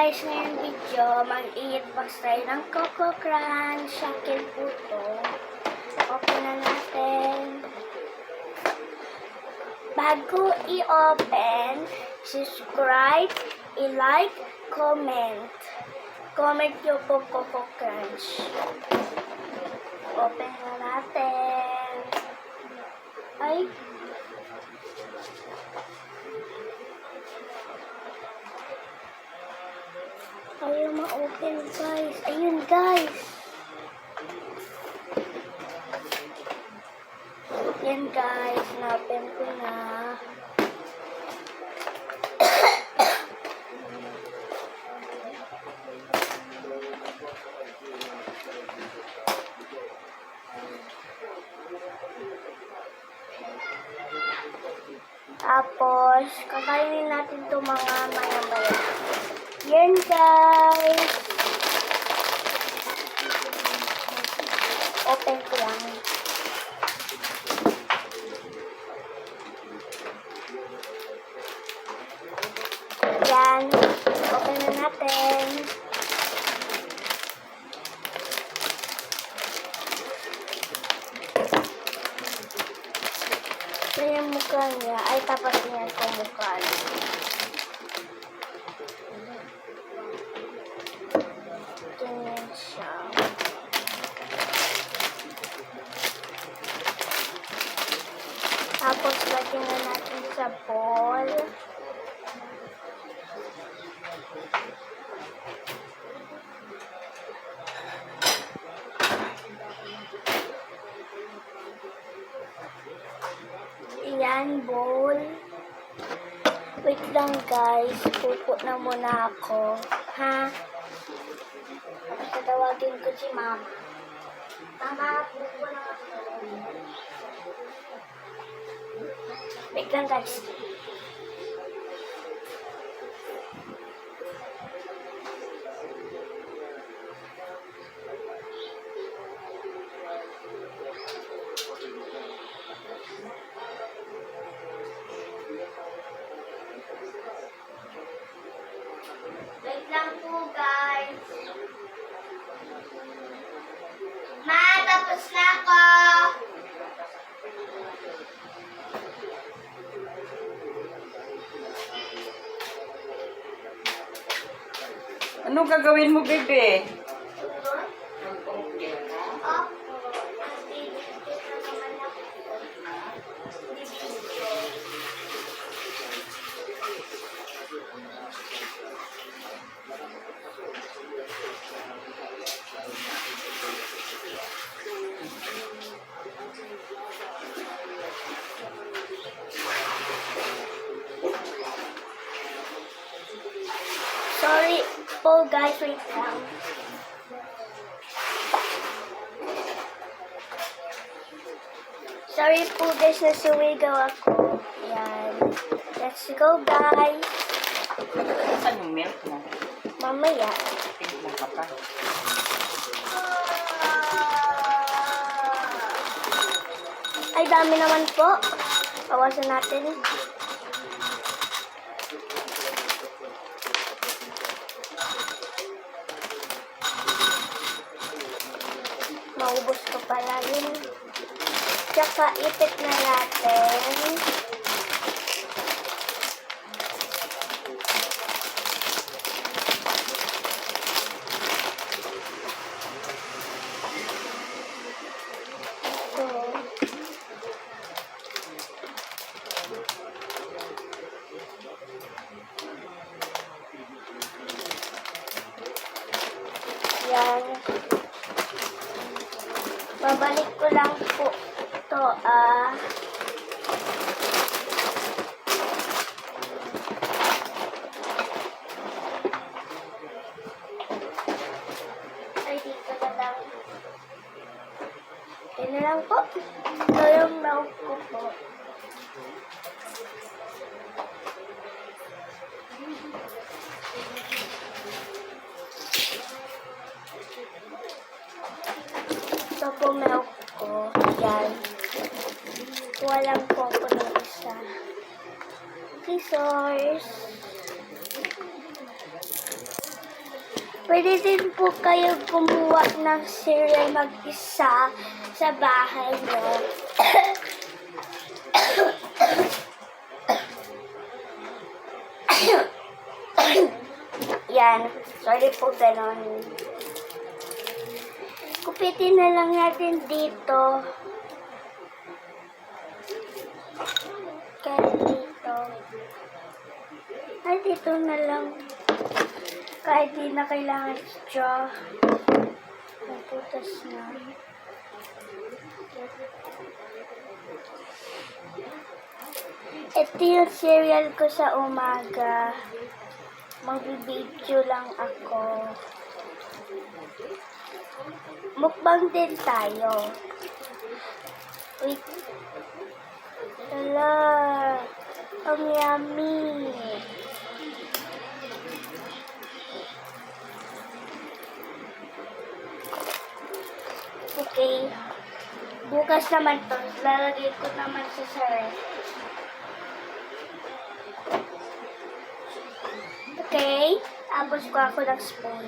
guys, ngayong video, mag-i-box tayo ng Coco Crunch. Sa akin po to. Open na natin. Bago i-open, subscribe, i-like, comment. Comment nyo po Coco Crunch. Open na natin. Ay. Ayaw ma-open guys. Ayun guys. Yan guys. Na-open ko na. Tapos, kakainin natin ito mga maya-maya. Yan guys. Open ko lang. Yan. Open na natin. Ito yung mukha niya. Ay, tapos niya ito mukha niya. Ganyan siya. Tapos, lagyan na natin sa bowl. Ayan, bowl. Wait lang guys. Pupo na muna ako. Ha? Tapos tatawagin ko si mama. Mama, pupo na ako. Wait lang guys. Wait lang po guys. Ma, tapos na ako. Ano gagawin mo, bebe? Sorry po guys, wait lang. Sorry po guys, nasuwigaw ako. Yan. Let's go guys. Saan yung milk mo? Mamaya. Tingnan ka pa. Ay, dami naman po. Bawasan natin. Maubos ko pala yun. Tsaka ipit na natin. Ito. Yan. Babalik ko lang po ito, Ay, dito na lang. Ito na lang po. Ito yung milk ko po. Ito po milk ko. Yan. Kuha lang po ako ng isa. Scissors. Pwede din po kayo kumuha ng cereal mag-isa sa bahay niyo. Yan. Sorry po, ganon. Kupitin na lang natin dito. Kaya dito. Ay, dito na lang. Kahit di na kailangan straw. Naputas na. Ito yung cereal ko sa umaga. Magbibideo lang ako. Mukbang din tayo. Wait. Hala. Ang yummy. Okay. Bukas naman to. Lalagay ko naman sa ref. Okay. Tapos ko ako ng spoon.